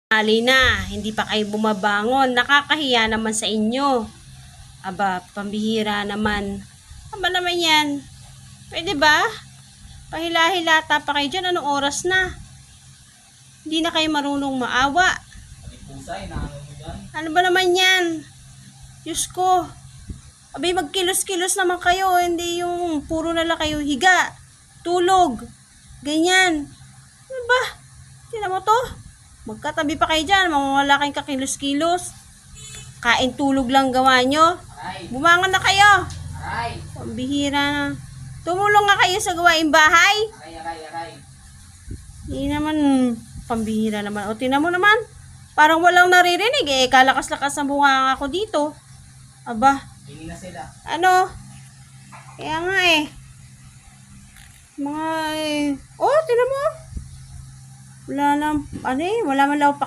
Ali na, hindi pa kayo bumabangon. Nakakahiya naman sa inyo. Aba, pambihira naman. Aba naman yan. Pwede ba? Pahila-hilata pa kayo dyan. Anong oras na? Hindi na kayo marunong maawa. Ano ba naman yan? Diyos ko. Abay, magkilos-kilos naman kayo. Hindi yung puro na lang kayo higa. Tulog. Ganyan. Ano ba? Tingnan mo to. Magkatabi pa kayo dyan. Wala kayong kakilos-kilos. Kain tulog lang gawa nyo. Bumangon na kayo. Pambihira na. Tumulong nga kayo sa gawaing bahay. Hindi naman. Pambihira naman. O tingnan mo naman. Parang walang naririnig eh. Kalakas-lakas ang bunga ako dito. Aba. Ano? Kaya nga eh. Mga eh. Oh, tingnan mo. Wala lang. Ano eh. Wala man lang